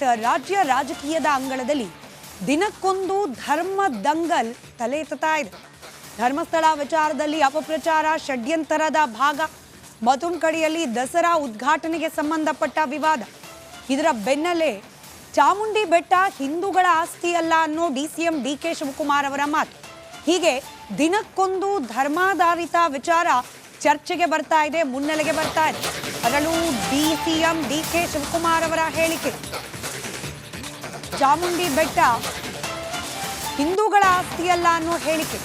ರಾಜ್ಯ ರಾಜಕೀಯದ ಅಂಗಳದಲ್ಲಿ ದಿನಕ್ಕೊಂದು ಧರ್ಮ ದಂಗಲ್ ತಲೆ ಎತ್ತುತ್ತಾ ಇದೆ. ಧರ್ಮಸ್ಥಳ ವಿಚಾರದಲ್ಲಿ ಅಪಪ್ರಚಾರ ಷಡ್ಯಂತರದ ಭಾಗ. ಮತ್ತೊಂದು ದಸರಾ ಉದ್ಘಾಟನೆಗೆ ಸಂಬಂಧಪಟ್ಟ ವಿವಾದ. ಇದರ ಬೆನ್ನಲ್ಲೇ ಚಾಮುಂಡಿ ಬೆಟ್ಟ ಹಿಂದೂಗಳ ಆಸ್ತಿ ಅಲ್ಲ ಅನ್ನೋ ಡಿಸಿಎಂ ಡಿಕೆ ಶಿವಕುಮಾರ್ ಅವರ ಮಾತು. ಹೀಗೆ ದಿನಕ್ಕೊಂದು ಧರ್ಮಾಧಾರಿತ ವಿಚಾರ ಚರ್ಚೆಗೆ ಬರ್ತಾ ಇದೆ, ಮುನ್ನೆಲೆಗೆ ಬರ್ತಾ ಇದೆ. ಅದರಲ್ಲೂ ಡಿಸಿಎಂ ಡಿಕೆ ಶಿವಕುಮಾರ್ ಅವರ ಹೇಳಿಕೆ, ಚಾಮುಂಡಿ ಬೆಟ್ಟ ಹಿಂದೂಗಳ ಆಸ್ತಿಯಲ್ಲ ಅನ್ನೋ ಹೇಳಿಕೆ.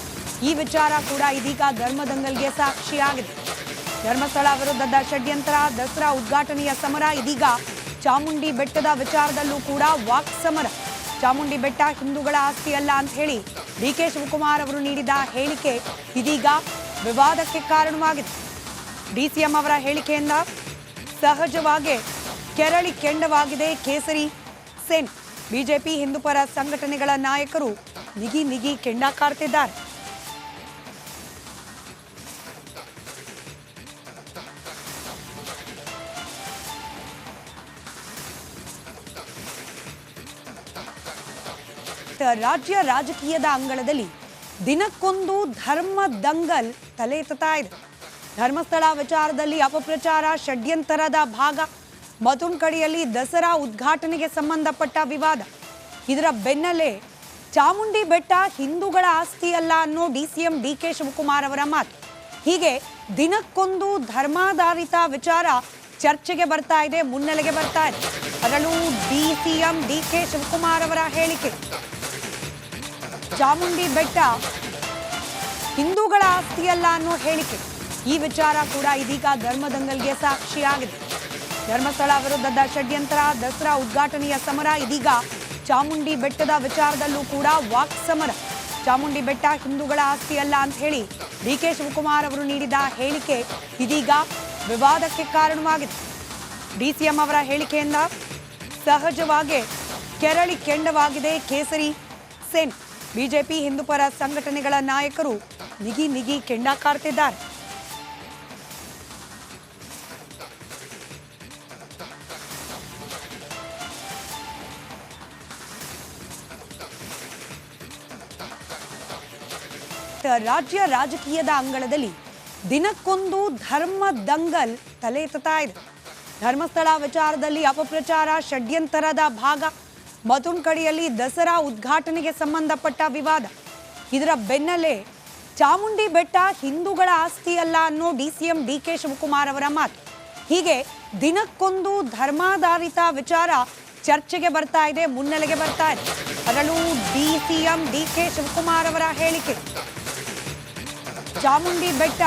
ಈ ವಿಚಾರ ಕೂಡ ಇದೀಗ ಧರ್ಮದಂಗಲ್ಗೆ ಸಾಕ್ಷಿಯಾಗಿದೆ. ಧರ್ಮಸ್ಥಳ ವಿರುದ್ಧದ ಷಡ್ಯಂತ್ರ, ದಸರಾ ಉದ್ಘಾಟನೆಯ ಸಮರ, ಇದೀಗ ಚಾಮುಂಡಿ ಬೆಟ್ಟದ ವಿಚಾರದಲ್ಲೂ ಕೂಡ ವಾಕ್ ಸಮರ. ಚಾಮುಂಡಿ ಬೆಟ್ಟ ಹಿಂದೂಗಳ ಆಸ್ತಿ ಅಲ್ಲ ಅಂತ ಹೇಳಿ ಡಿಕೆ ಶಿವಕುಮಾರ್ ಅವರು ನೀಡಿದ ಹೇಳಿಕೆ ಇದೀಗ ವಿವಾದಕ್ಕೆ ಕಾರಣವಾಗಿದೆ. ಡಿಸಿಎಂ ಅವರ ಹೇಳಿಕೆಯಿಂದ ಸಹಜವಾಗಿ ಕೆರಳಿ ಕೆಂಡವಾಗಿದೆ ಕೇಸರಿ ಸೇನೆ. ಬಿಜೆಪಿ ಹಿಂದೂಪರ ಸಂಘಟನೆಗಳ ನಾಯಕರು ನಿಗಿ ಕೆಂಡ ಕಾರ್ತಿದ್ದಾರೆ. ರಾಜ್ಯ ರಾಜಕೀಯದ ಅಂಗಳದಲ್ಲಿ ದಿನಕ್ಕೊಂದು ಧರ್ಮ ದಂಗಲ್ ತಲೆ ಎತ್ತುತ್ತಾ ಇದೆ. ಧರ್ಮಸ್ಥಳ ವಿಚಾರದಲ್ಲಿ ಅಪಪ್ರಚಾರ ಷಡ್ಯಂತರದ ಭಾಗ. ಮತ್ತೊಂದು ದಸರಾ ಉದ್ಘಾಟನೆಗೆ ಸಂಬಂಧಪಟ್ಟ ವಿವಾದ. ಇದರ ಬೆನ್ನಲ್ಲೇ ಚಾಮುಂಡಿ ಬೆಟ್ಟ ಹಿಂದೂಗಳ ಆಸ್ತಿ ಅಲ್ಲ ಅನ್ನೋ ಡಿಸಿಎಂ ಡಿಕೆ ಶಿವಕುಮಾರ್ ಅವರ ಮಾತು. ಹೀಗೆ ದಿನಕ್ಕೊಂದು ಧರ್ಮಾಧಾರಿತ ವಿಚಾರ ಚರ್ಚೆಗೆ ಬರ್ತಾ ಇದೆ, ಮುನ್ನೆಲೆಗೆ ಬರ್ತಾ ಇದೆ. ಅದರಲ್ಲೂ ಡಿಸಿಎಂ ಡಿಕೆ ಶಿವಕುಮಾರ್ ಅವರ ಹೇಳಿಕೆ, ಚಾಮುಂಡಿ ಬೆಟ್ಟ ಹಿಂದೂಗಳ ಆಸ್ತಿಯಲ್ಲ ಅನ್ನೋ ಹೇಳಿಕೆ. ಈ ವಿಚಾರ ಕೂಡ ಇದೀಗ ಧರ್ಮದಂಗಲ್ಗೆ ಸಾಕ್ಷಿಯಾಗಿದೆ. ಧರ್ಮಸ್ಥಳ ವಿರುದ್ಧದ ಷಡ್ಯಂತ್ರ, ದಸರಾ ಉದ್ಘಾಟನೆಯ ಸಮರ, ಇದೀಗ ಚಾಮುಂಡಿ ಬೆಟ್ಟದ ವಿಚಾರದಲ್ಲೂ ಕೂಡ ವಾಕ್ ಸಮರ. ಚಾಮುಂಡಿ ಬೆಟ್ಟ ಹಿಂದೂಗಳ ಆಸ್ತಿ ಅಲ್ಲ ಅಂತ ಹೇಳಿ ಡಿಕೆ ಶಿವಕುಮಾರ್ ಅವರು ನೀಡಿದ ಹೇಳಿಕೆ ಇದೀಗ ವಿವಾದಕ್ಕೆ ಕಾರಣವಾಗಿದೆ. ಡಿಸಿಎಂ ಅವರ ಹೇಳಿಕೆಯಿಂದ ಸಹಜವಾಗಿ ಕೆರಳಿ ಕೆಂಡವಾಗಿದೆ ಕೇಸರಿ ಸೇನೆ. ಬಿಜೆಪಿ ಹಿಂದೂಪರ ಸಂಘಟನೆಗಳ ನಾಯಕರು ನಿಗಿ ಕೆಂಡ ಕಾರ್ತಿದ್ದಾರೆ. ರಾಜ್ಯ ರಾಜಕೀಯದ ಅಂಗಳದಲ್ಲಿ ದಿನಕ್ಕೊಂದು ಧರ್ಮ ದಂಗಲ್ ತಲೆ ಎತ್ತುತ್ತಾ ಇದೆ. ಧರ್ಮಸ್ಥಳ ವಿಚಾರದಲ್ಲಿ ಅಪಪ್ರಚಾರ ಷಡ್ಯಂತರದ ಭಾಗ. ಮತ್ತೊಂದು ದಸರಾ ಉದ್ಘಾಟನೆಗೆ ಸಂಬಂಧಪಟ್ಟ ವಿವಾದ. ಇದರ ಬೆನ್ನಲ್ಲೇ ಚಾಮುಂಡಿ ಬೆಟ್ಟ ಹಿಂದೂಗಳ ಆಸ್ತಿ ಅಲ್ಲ ಅನ್ನೋ ಡಿಸಿಎಂ ಡಿಕೆ ಶಿವಕುಮಾರ್ ಅವರ ಮಾತು. ಹೀಗೆ ದಿನಕ್ಕೊಂದು ಧರ್ಮಾಧಾರಿತ ವಿಚಾರ ಚರ್ಚೆಗೆ ಬರ್ತಾ ಇದೆ, ಮುನ್ನೆಲೆಗೆ ಬರ್ತಾ ಇದೆ. ಅದರಲ್ಲೂ ಡಿಸಿಎಂ ಡಿಕೆ ಶಿವಕುಮಾರ್ ಅವರ ಹೇಳಿಕೆ, ಚಾಮುಂಡಿ ಬೆಟ್ಟ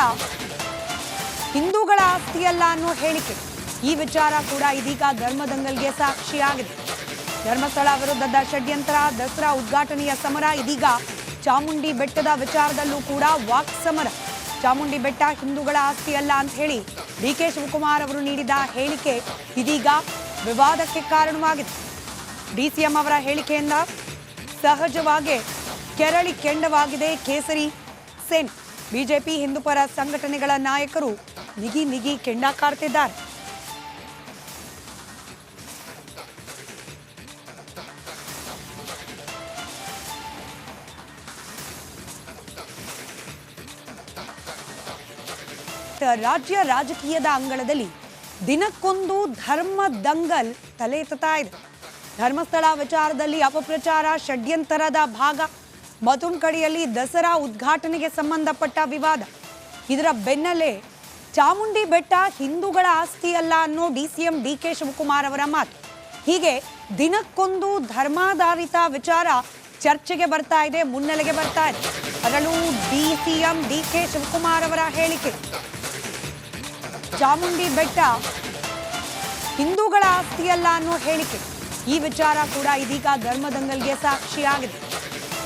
ಹಿಂದೂಗಳ ಆಸ್ತಿಯಲ್ಲ ಅನ್ನೋ ಹೇಳಿಕೆ. ಈ ವಿಚಾರ ಕೂಡ ಇದೀಗ ಧರ್ಮದಂಗಲ್ಗೆ ಸಾಕ್ಷಿಯಾಗಿದೆ. ಧರ್ಮಸ್ಥಳ ವಿರುದ್ಧದ ಷಡ್ಯಂತ್ರ, ದಸರಾ ಉದ್ಘಾಟನೆಯ ಸಮರ, ಇದೀಗ ಚಾಮುಂಡಿ ಬೆಟ್ಟದ ವಿಚಾರದಲ್ಲೂ ಕೂಡ ವಾಕ್ ಸಮರ. ಚಾಮುಂಡಿ ಬೆಟ್ಟ ಹಿಂದೂಗಳ ಆಸ್ತಿ ಅಲ್ಲ ಅಂತ ಹೇಳಿ ಡಿಕೆ ಶಿವಕುಮಾರ್ ಅವರು ನೀಡಿದ ಹೇಳಿಕೆ ಇದೀಗ ವಿವಾದಕ್ಕೆ ಕಾರಣವಾಗಿದೆ. ಡಿಸಿಎಂ ಅವರ ಹೇಳಿಕೆಯಿಂದ ಸಹಜವಾಗಿ ಕೆರಳಿ ಕೆಂಡವಾಗಿದೆ ಕೇಸರಿ ಸೇನೆ. ಬಿಜೆಪಿ ಹಿಂದೂಪರ ಸಂಘಟನೆಗಳ ನಾಯಕರು ನಿಗಿ ಕೆಂಡ ಕಾರ್ತಿದ್ದಾರೆ. ರಾಜ್ಯ ರಾಜಕೀಯದ ಅಂಗಳದಲ್ಲಿ ದಿನಕ್ಕೊಂದು ಧರ್ಮ ದಂಗಲ್ ತಲೆ ಎತ್ತುತ್ತಾ ಇದೆ. ಧರ್ಮಸ್ಥಳ ವಿಚಾರದಲ್ಲಿ ಅಪಪ್ರಚಾರ ಷಡ್ಯಂತರದ ಭಾಗ. ಮತ್ತೊಂದು ದಸರಾ ಉದ್ಘಾಟನೆಗೆ ಸಂಬಂಧಪಟ್ಟ ವಿವಾದ. ಇದರ ಬೆನ್ನಲ್ಲೇ ಚಾಮುಂಡಿ ಬೆಟ್ಟ ಹಿಂದೂಗಳ ಆಸ್ತಿ ಅಲ್ಲ ಅನ್ನೋ ಡಿಸಿಎಂ ಡಿಕೆ ಶಿವಕುಮಾರ್ ಅವರ ಮಾತು. ಹೀಗೆ ದಿನಕ್ಕೊಂದು ಧರ್ಮಾಧಾರಿತ ವಿಚಾರ ಚರ್ಚೆಗೆ ಬರ್ತಾ ಇದೆ, ಮುನ್ನೆಲೆಗೆ ಬರ್ತಾ ಇದೆ. ಅದರಲ್ಲೂ ಡಿಸಿಎಂ ಡಿಕೆ ಶಿವಕುಮಾರ್ ಅವರ ಹೇಳಿಕೆ, ಚಾಮುಂಡಿ ಬೆಟ್ಟ ಹಿಂದೂಗಳ ಆಸ್ತಿಯಲ್ಲ ಅನ್ನೋ ಹೇಳಿಕೆ. ಈ ವಿಚಾರ ಕೂಡ ಇದೀಗ ಧರ್ಮದಂಗಲ್ಗೆ ಸಾಕ್ಷಿಯಾಗಿದೆ.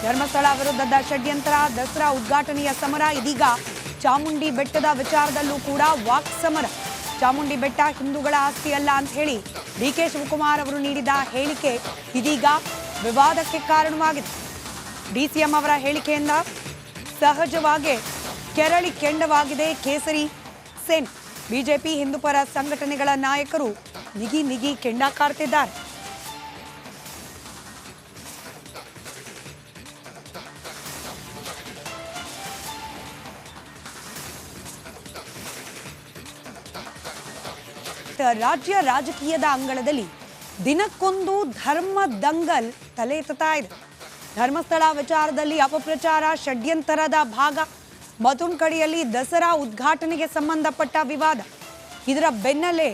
ಧರ್ಮಸ್ಥಳ ವಿರುದ್ಧದ ಷಡ್ಯಂತ್ರ, ದಸರಾ ಉದ್ಘಾಟನೆಯ ಸಮರ, ಇದೀಗ ಚಾಮುಂಡಿ ಬೆಟ್ಟದ ವಿಚಾರದಲ್ಲೂ ಕೂಡ ವಾಕ್ ಸಮರ. ಚಾಮುಂಡಿ ಬೆಟ್ಟ ಹಿಂದೂಗಳ ಆಸ್ತಿ ಅಲ್ಲ ಅಂತ ಹೇಳಿ ಡಿಕೆ ಶಿವಕುಮಾರ್ ಅವರು ನೀಡಿದ ಹೇಳಿಕೆ ಇದೀಗ ವಿವಾದಕ್ಕೆ ಕಾರಣವಾಗಿದೆ. ಡಿಸಿಎಂ ಅವರ ಹೇಳಿಕೆಯಿಂದ ಸಹಜವಾಗಿ ಕೆರಳಿ ಕೆಂಡವಾಗಿದೆ ಕೇಸರಿ ಸೇನೆ. ಬಿಜೆಪಿ ಹಿಂದೂಪರ ಸಂಘಟನೆಗಳ ನಾಯಕರು ನಿಗಿ ಕೆಂಡ ಕಾರ್ತಿದ್ದಾರೆ. ರಾಜ್ಯ ರಾಜಕೀಯದ ಅಂಗಳದಲ್ಲಿ ದಿನಕ್ಕೊಂದು ಧರ್ಮ ದಂಗಲ್ ತಲೆ ಎತ್ತುತ್ತಾ ಇದೆ. ಧರ್ಮಸ್ಥಳ ವಿಚಾರದಲ್ಲಿ ಅಪಪ್ರಚಾರ ಷಡ್ಯಂತರದ ಭಾಗ. ಮತುಂಕಡಿಯಲ್ಲಿ ದಸರಾ ಉದ್ಘಾಟನೆಗೆ ಸಂಬಂಧಪಟ್ಟ ವಿವಾದ. ಇದರ ಬೆನ್ನಲ್ಲೇ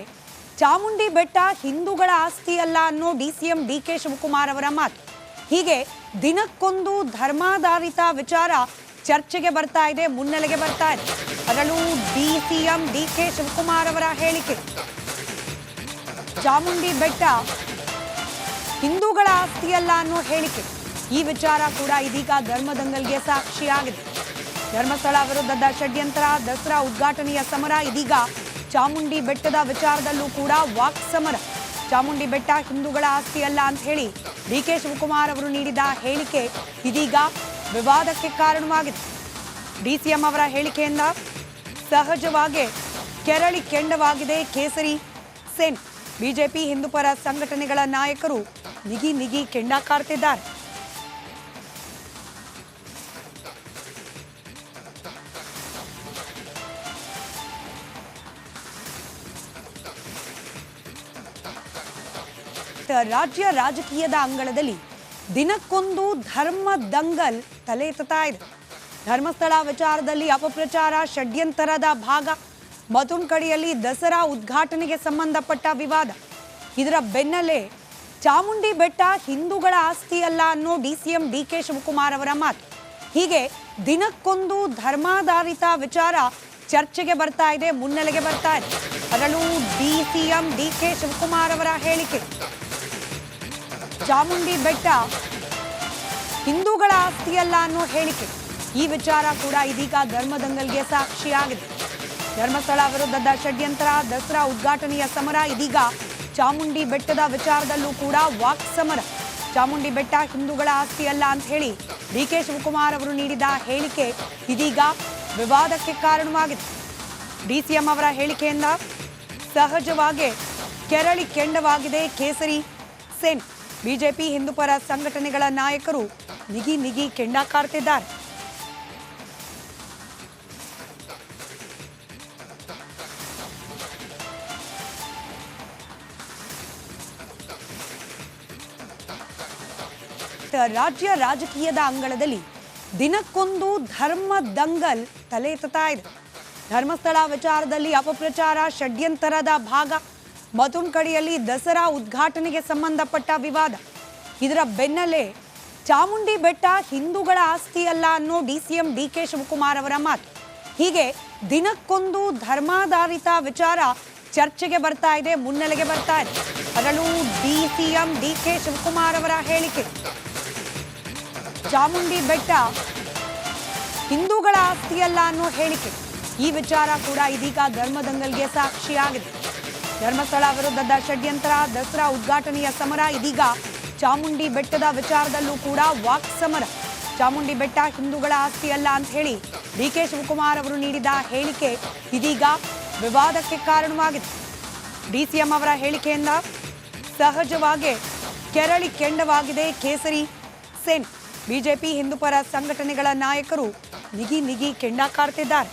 ಚಾಮುಂಡಿ ಬೆಟ್ಟ ಹಿಂದೂಗಳ ಆಸ್ತಿಯಲ್ಲ ಅನ್ನೋ ಡಿಸಿಎಂ ಡಿಕೆ ಶಿವಕುಮಾರ್ ಅವರ ಮಾತು. ಹೀಗೆ ದಿನಕ್ಕೊಂದು ಧರ್ಮಾಧಾರಿತ ವಿಚಾರ ಚರ್ಚೆಗೆ ಬರ್ತಾ ಇದೆ, ಮುನ್ನೆಲೆಗೆ ಬರ್ತಾ ಇದೆ. ಅದರಲ್ಲೂ ಡಿಸಿಎಂ ಡಿಕೆ ಶಿವಕುಮಾರ್ ಅವರ ಹೇಳಿಕೆ, ಚಾಮುಂಡಿ ಬೆಟ್ಟ ಹಿಂದೂಗಳ ಆಸ್ತಿಯಲ್ಲ ಅನ್ನೋ ಹೇಳಿಕೆ. ಈ ವಿಚಾರ ಕೂಡ ಇದೀಗ ಧರ್ಮದಂಗಲ್ಗೆ ಸಾಕ್ಷಿಯಾಗಿದೆ. ಧರ್ಮಸ್ಥಳ ವಿರುದ್ಧದ ಷಡ್ಯಂತ್ರ, ದಸರಾ ಉದ್ಘಾಟನೆಯ ಸಮರ, ಇದೀಗ ಚಾಮುಂಡಿ ಬೆಟ್ಟದ ವಿಚಾರದಲ್ಲೂ ಕೂಡ ವಾಕ್ ಸಮರ. ಚಾಮುಂಡಿ ಬೆಟ್ಟ ಹಿಂದೂಗಳ ಆಸ್ತಿಯಲ್ಲ ಅಂತ ಹೇಳಿ ಡಿಕೆ ಶಿವಕುಮಾರ್ ಅವರು ನೀಡಿದ ಹೇಳಿಕೆ ಇದೀಗ ವಿವಾದಕ್ಕೆ ಕಾರಣವಾಗಿದೆ. ಡಿಸಿಎಂ ಅವರ ಹೇಳಿಕೆಯಿಂದ ಸಹಜವಾಗಿ ಕೆರಳಿ ಕೆಂಡವಾಗಿದೆ ಕೇಸರಿ ಸೇನೆ. ಬಿಜೆಪಿ ಹಿಂದೂಪರ ಸಂಘಟನೆಗಳ ನಾಯಕರು ನಿಗಿ ಕೆಂಡ ಕಾರ್ತಿದ್ದಾರೆ. ರಾಜ್ಯ ರಾಜಕೀಯದ ಅಂಗಳದಲ್ಲಿ ದಿನಕ್ಕೊಂದು ಧರ್ಮ ದಂಗಲ್ ತಲೆ ಎತ್ತುತ್ತಾ ಇದೆ. ಧರ್ಮಸ್ಥಳ ವಿಚಾರದಲ್ಲಿ ಅಪಪ್ರಚಾರ ಷಡ್ಯಂತರದ ಭಾಗ. ಮತುಂಕಡಿಯಲ್ಲಿ ದಸರಾ ಉದ್ಘಾಟನೆಗೆ ಸಂಬಂಧಪಟ್ಟ ವಿವಾದ. ಇದರ ಬೆನ್ನಲ್ಲೇ ಚಾಮುಂಡಿ ಬೆಟ್ಟ ಹಿಂದೂಗಳ ಆಸ್ತಿಯಲ್ಲ ಅನ್ನೋ ಡಿಸಿಎಂ ಡಿಕೆ ಶಿವಕುಮಾರ್ ಅವರ ಮಾತು. ಹೀಗೆ ದಿನಕ್ಕೊಂದು ಧರ್ಮಾಧಾರಿತ ವಿಚಾರ ಚರ್ಚೆಗೆ ಬರ್ತಾ ಇದೆ, ಮುನ್ನೆಲೆಗೆ ಬರ್ತಾ ಇದೆ. ಅದರಲ್ಲೂ ಡಿಸಿಎಂ ಡಿಕೆ ಶಿವಕುಮಾರ್ ಅವರ ಹೇಳಿಕೆ, ಚಾಮುಂಡಿ ಬೆಟ್ಟ ಹಿಂದೂಗಳ ಆಸ್ತಿಯಲ್ಲ ಅನ್ನೋ ಹೇಳಿಕೆ. ಈ ವಿಚಾರ ಕೂಡ ಇದೀಗ ಧರ್ಮದಂಗಲ್ಗೆ ಸಾಕ್ಷಿಯಾಗಿದೆ. ಧರ್ಮಸ್ಥಳ ವಿರುದ್ಧದ ಷಡ್ಯಂತ್ರ, ದಸರಾ ಉದ್ಘಾಟನೆಯ ಸಮರ, ಇದೀಗ ಚಾಮುಂಡಿ ಬೆಟ್ಟದ ವಿಚಾರದಲ್ಲೂ ಕೂಡ ವಾಕ್ ಸಮರ. ಚಾಮುಂಡಿ ಬೆಟ್ಟ ಹಿಂದೂಗಳ ಆಸ್ತಿಯಲ್ಲ ಅಂತ ಹೇಳಿ ಡಿಕೆ ಶಿವಕುಮಾರ್ ಅವರು ನೀಡಿದ ಹೇಳಿಕೆ ಇದೀಗ ವಿವಾದಕ್ಕೆ ಕಾರಣವಾಗಿದೆ. ಡಿಸಿಎಂ ಅವರ ಹೇಳಿಕೆಯಿಂದ ಸಹಜವಾಗಿ ಕೆರಳಿ ಕೆಂಡವಾಗಿದೆ ಕೇಸರಿ ಸೇನೆ. ಬಿಜೆಪಿ ಹಿಂದೂಪರ ಸಂಘಟನೆಗಳ ನಾಯಕರು ನಿಗಿ ಕೆಂಡ ಕಾರ್ತಿದ್ದಾರೆ. ರಾಜ್ಯ ರಾಜಕೀಯದ ಅಂಗಳದಲ್ಲಿ ದಿನಕ್ಕೊಂದು ಧರ್ಮ ದಂಗಲ್ ತಲೆ ಎತ್ತುತ್ತಾ ಇದೆ. ಧರ್ಮಸ್ಥಳ ವಿಚಾರದಲ್ಲಿ ಅಪಪ್ರಚಾರ ಷಡ್ಯಂತರದ ಭಾಗ. ಮತುಂಕಡಿಯಲ್ಲಿ ದಸರಾ ಉದ್ಘಾಟನೆಗೆ ಸಂಬಂಧಪಟ್ಟ ವಿವಾದ. ಇದರ ಬೆನ್ನಲ್ಲೇ ಚಾಮುಂಡಿ ಬೆಟ್ಟ ಹಿಂದೂಗಳ ಆಸ್ತಿಯಲ್ಲ ಅನ್ನೋ ಡಿಸಿಎಂ ಡಿಕೆ ಶಿವಕುಮಾರ್ ಅವರ ಮಾತು. ಹೀಗೆ ದಿನಕ್ಕೊಂದು ಧರ್ಮಾಧಾರಿತ ವಿಚಾರ ಚರ್ಚೆಗೆ ಬರ್ತಾ ಇದೆ, ಮುನ್ನೆಲೆಗೆ ಬರ್ತಾ ಇದೆ. ಅದರಲ್ಲೂ ಡಿಸಿಎಂ ಡಿಕೆ ಶಿವಕುಮಾರ್ ಅವರ ಹೇಳಿಕೆ, ಚಾಮುಂಡಿ ಬೆಟ್ಟ ಹಿಂದೂಗಳ ಆಸ್ತಿಯಲ್ಲ ಅನ್ನೋ ಹೇಳಿಕೆ. ಈ ವಿಚಾರ ಕೂಡ ಇದೀಗ ಧರ್ಮದಂಗಲ್ಗೆ ಸಾಕ್ಷಿಯಾಗಿದೆ. ಧರ್ಮಸ್ಥಳ ವಿರುದ್ಧದ ಷಡ್ಯಂತ್ರ, ದಸರಾ ಉದ್ಘಾಟನೆಯ ಸಮರ, ಇದೀಗ ಚಾಮುಂಡಿ ಬೆಟ್ಟದ ವಿಚಾರದಲ್ಲೂ ಕೂಡ ವಾಕ್ ಸಮರ. ಚಾಮುಂಡಿ ಬೆಟ್ಟ ಹಿಂದೂಗಳ ಆಸ್ತಿಯಲ್ಲ ಅಂತ ಹೇಳಿ ಡಿಕೆ ಶಿವಕುಮಾರ್ ಅವರು ನೀಡಿದ ಹೇಳಿಕೆ ಇದೀಗ ವಿವಾದಕ್ಕೆ ಕಾರಣವಾಗಿದೆ. ಡಿಸಿಎಂ ಅವರ ಹೇಳಿಕೆಯಿಂದ ಸಹಜವಾಗಿ ಕೆರಳಿ ಕೆಂಡವಾಗಿದೆ ಕೇಸರಿ ಸೇನೆ. ಬಿಜೆಪಿ ಹಿಂದೂಪರ ಸಂಘಟನೆಗಳ ನಾಯಕರು ನಿಗಿ ಕೆಂಡ ಕಾರ್ತಿದ್ದಾರೆ.